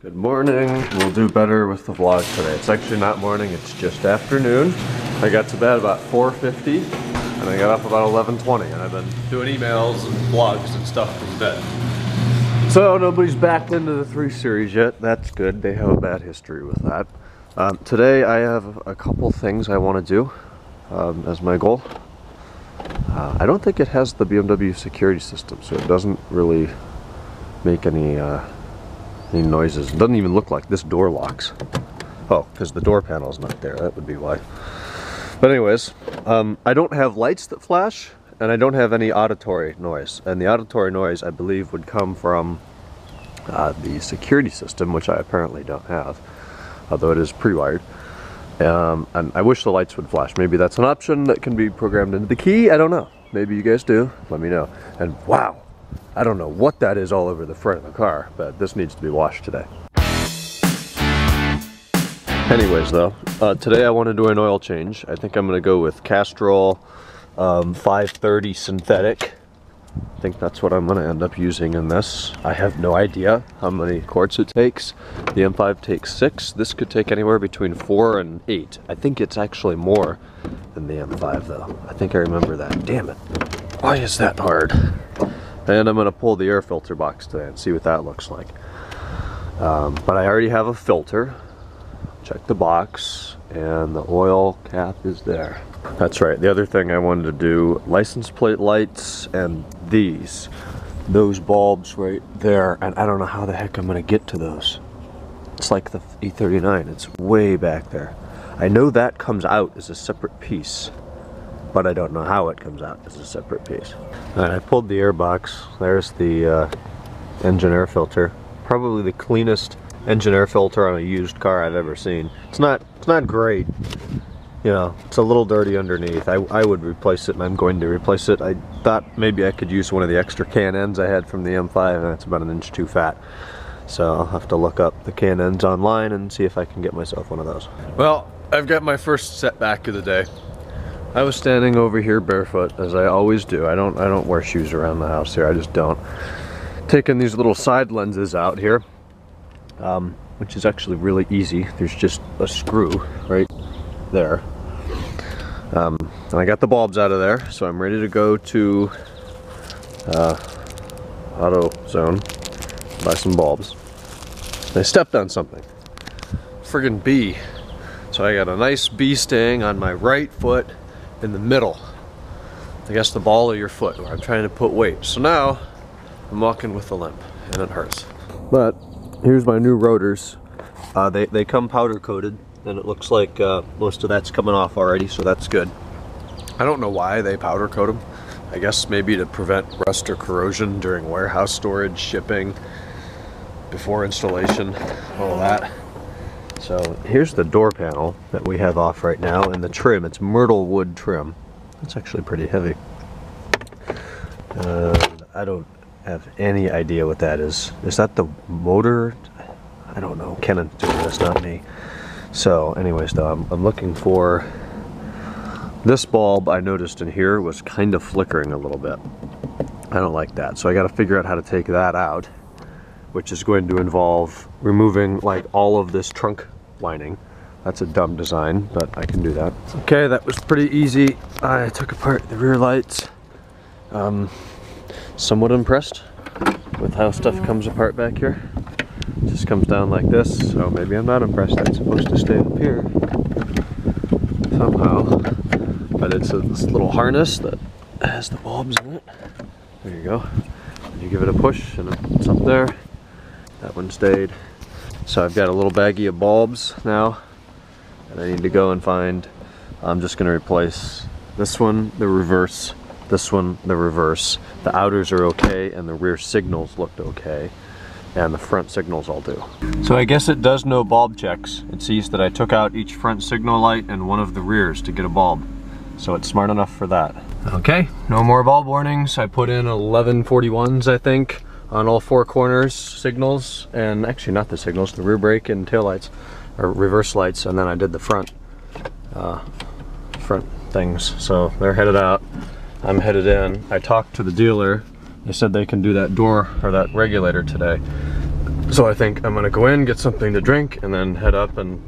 Good morning. We'll do better with the vlog today. It's actually not morning, it's just afternoon. I got to bed about 4:50 and I got up about 11:20 and I've been doing emails and vlogs and stuff from bed. So nobody's backed into the 3 Series yet. That's good. They have a bad history with that. Today I have a couple things I want to do as my goal. I don't think it has the BMW security system, so it doesn't really make any noises. It doesn't even look like this door locks. Oh, because the door panel's not there. That would be why. But anyways, I don't have lights that flash, and I don't have any auditory noise. And the auditory noise, I believe, would come from the security system, which I apparently don't have, although it is pre-wired. And I wish the lights would flash. Maybe that's an option that can be programmed into the key. I don't know. Maybe you guys do. Let me know. And wow, I don't know what that is all over the front of the car, but this needs to be washed today. Anyways though, today I want to do an oil change. I think I'm going to go with Castrol 530 synthetic. I think that's what I'm going to end up using in this. I have no idea how many quarts it takes. The M5 takes 6. This could take anywhere between 4 and 8. I think it's actually more than the M5 though. I think I remember that. Damn it. Why is that hard? And I'm going to pull the air filter box today and see what that looks like. But I already have a filter. Check the box, and the oil cap is there. That's right, the other thing I wanted to do, license plate lights and those bulbs right there, and I don't know how the heck I'm going to get to those. It's like the E39, it's way back there. I know that comes out as a separate piece, but I don't know how it comes out as a separate piece. Alright, I pulled the air box. There's the engine air filter. Probably the cleanest engine air filter on a used car I've ever seen. It's not great. You know, it's a little dirty underneath. I would replace it, and I'm going to replace it. I thought maybe I could use one of the extra can ends I had from the M5, and it's about 1 inch too fat. So I'll have to look up the can ends online and see if I can get myself one of those. Well, I've got my first setback of the day. I was standing over here barefoot, as I always do. I don't wear shoes around the house here. I just don't. Taking these little side lenses out here, which is actually really easy. There's just a screw right there. And I got the bulbs out of there, so I'm ready to go to AutoZone, buy some bulbs. And I stepped on something. Friggin' bee. So I got a nice bee sting on my right foot in the middle. I guess the ball of your foot, where I'm trying to put weight. So now I'm walking with a limp, and it hurts. But here's my new rotors. They come powder coated, and it looks like most of that's coming off already, so that's good. I don't know why they powder coat them. I guess maybe to prevent rust or corrosion during warehouse storage, shipping, before installation, all that. So here's the door panel that we have off right now, and the trim, it's myrtle wood trim. It's actually pretty heavy. I don't have any idea what that is. Is that the motor? I don't know. Kenan's doing this, not me. So anyways though, I'm looking for this bulb. I noticed in here was kind of flickering a little bit. I don't like that, so I got to figure out how to take that out, which is going to involve removing like all of this trunk lining. That's a dumb design, but I can do that. Okay, that was pretty easy. I took apart the rear lights. Somewhat impressed with how stuff comes apart back here. It just comes down like this, so maybe I'm not impressed. It's supposed to stay up here somehow, but it's this little harness that has the bulbs in it. There you go. And you give it a push and it's up there. That one stayed. So I've got a little baggie of bulbs now, and I need to go and find, I'm just going to replace this one, the reverse, this one, the reverse. The outers are okay, and the rear signals looked okay, and the front signals all do. So I guess it does no bulb checks. It sees that I took out each front signal light and one of the rears to get a bulb. So it's smart enough for that. Okay, no more bulb warnings. I put in 1141s, I think, on all 4 corners signals, and actually not the signals, the rear brake and tail lights, or reverse lights, and then I did the front things. So they're headed out. I'm headed in. I talked to the dealer. They said they can do that door or that regulator today. So I think I'm gonna go in, get something to drink, and then head up and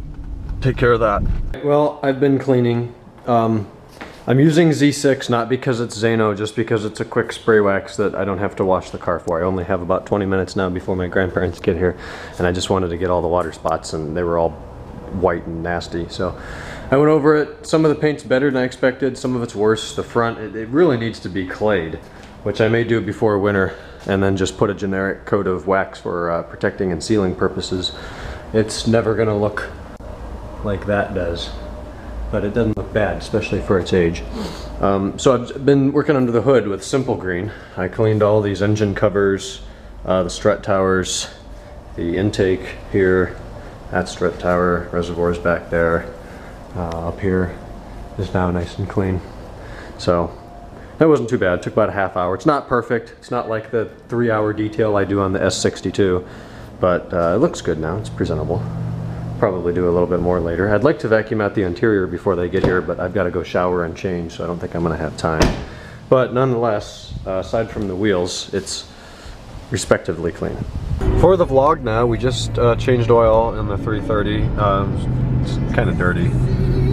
take care of that. Well, I've been cleaning. I'm using Z6 not because it's Zano, just because it's a quick spray wax that I don't have to wash the car for. I only have about 20 minutes now before my grandparents get here, and I just wanted to get all the water spots, and they were all white and nasty. So I went over it. Some of the paint's better than I expected, some of it's worse. The front, it really needs to be clayed, which I may do before winter, and then just put a generic coat of wax for protecting and sealing purposes. It's never gonna look like that does, but it doesn't look bad, especially for its age. So I've been working under the hood with Simple Green. I cleaned all these engine covers, the strut towers, the intake here, that strut tower, reservoirs back there. Up here is now nice and clean. So that wasn't too bad. It took about a half hour. It's not perfect. It's not like the 3-hour detail I do on the S62, but it looks good now. It's presentable. Probably do a little bit more later. I'd like to vacuum out the interior before they get here, but I've got to go shower and change, so I don't think I'm going to have time. But nonetheless, aside from the wheels, it's respectively clean. For the vlog now, we just changed oil in the 330. It's kind of dirty,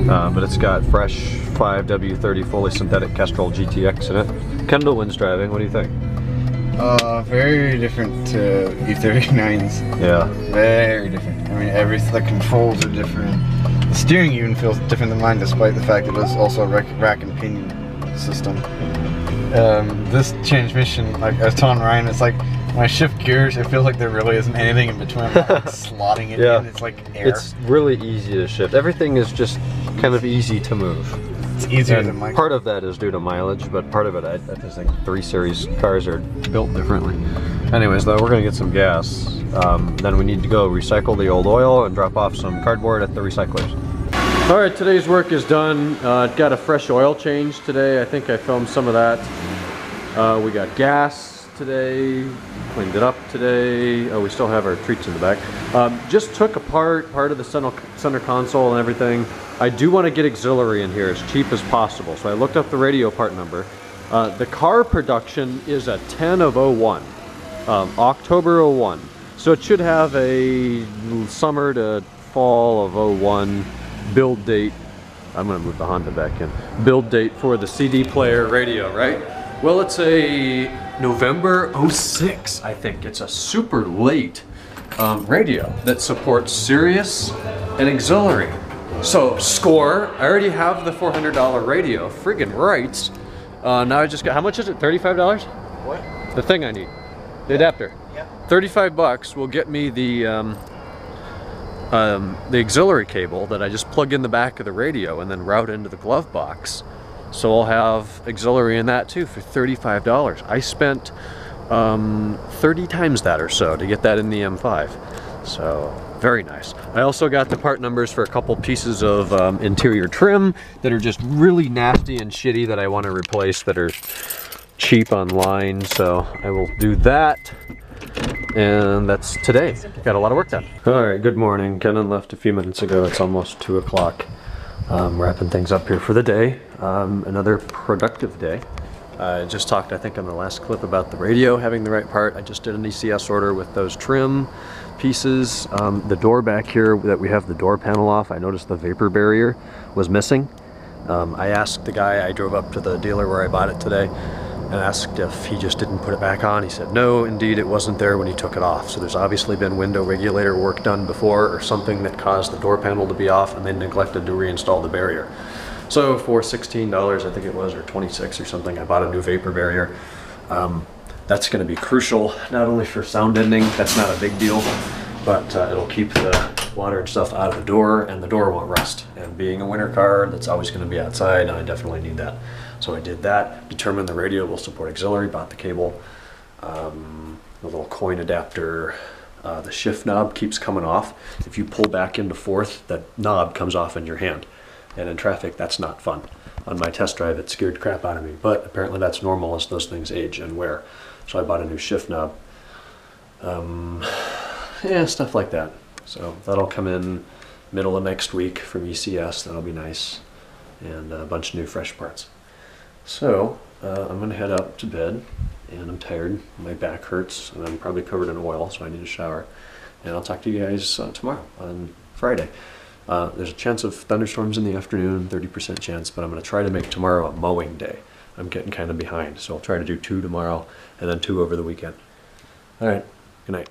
but it's got fresh 5W30 fully synthetic Castrol GTX in it. Kendall wins driving. What do you think? Very different to E39s. Yeah. Very different. I mean, the controls are different. The steering even feels different than mine, despite the fact that it's also a rack and pinion system. This transmission, like I was telling Ryan, it's like when I shift gears, it feels like there really isn't anything in between. I'm like slotting it in. It's like air. It's really easy to shift. Everything is just kind of easy to move. It's easier than mine. Part of that is due to mileage, but part of it, I just think 3 Series cars are built differently. Anyways, though, we're gonna get some gas. Then we need to go recycle the old oil and drop off some cardboard at the recyclers. All right, today's work is done. Got a fresh oil change today. I think I filmed some of that. We got gas today, cleaned it up today. Oh, we still have our treats in the back. Just took apart part of the center console and everything. I do want to get auxiliary in here as cheap as possible, so I looked up the radio part number. The car production is a 10 of 01, October 01. So it should have a summer to fall of 01 build date. I'm gonna move the Honda back in. Build date for the CD player radio, right? Well, it's a November 06, I think. It's a super late radio that supports Sirius and auxiliary. So, score, I already have the $400 radio, friggin' rights. Now I just got, how much is it, $35? What? The thing I need, the adapter. Yeah. 35 bucks will get me the auxiliary cable that I just plug in the back of the radio and then route into the glove box. So I'll have auxiliary in that too for $35. I spent 30 times that or so to get that in the M5. So, very nice. I also got the part numbers for a couple pieces of interior trim that are just really nasty and shitty that I want to replace, that are cheap online. So I will do that. And that's today. Got a lot of work done. All right, good morning. Kenan left a few minutes ago. It's almost 2 o'clock. Wrapping things up here for the day. Another productive day. I just talked, I think, on the last clip about the radio having the right part. I just did an ECS order with those trim pieces. The door back here that we have the door panel off, I noticed the vapor barrier was missing. I asked the guy, I drove up to the dealer where I bought it today and asked if he just didn't put it back on. He said, no, indeed, it wasn't there when he took it off. So there's obviously been window regulator work done before or something that caused the door panel to be off and they neglected to reinstall the barrier. So for $16, I think it was, or 26 or something, I bought a new vapor barrier. That's going to be crucial, not only for sound deadening, that's not a big deal, but it'll keep the water and stuff out of the door, and the door won't rust. And being a winter car that's always going to be outside, I definitely need that. So I did that, determined the radio will support auxiliary, bought the cable, the little coin adapter, the shift knob keeps coming off. If you pull back into fourth, that knob comes off in your hand. And in traffic, that's not fun. On my test drive, it scared crap out of me, but apparently that's normal as those things age and wear. So I bought a new shift knob. Yeah, stuff like that. So that'll come in middle of next week from ECS, that'll be nice. And a bunch of new fresh parts. So I'm gonna head up to bed, and I'm tired, my back hurts, and I'm probably covered in oil, so I need a shower. and I'll talk to you guys tomorrow on Friday. There's a chance of thunderstorms in the afternoon, 30% chance, but I'm going to try to make tomorrow a mowing day. I'm getting kind of behind, so I'll try to do 2 tomorrow and then 2 over the weekend. All right, good night.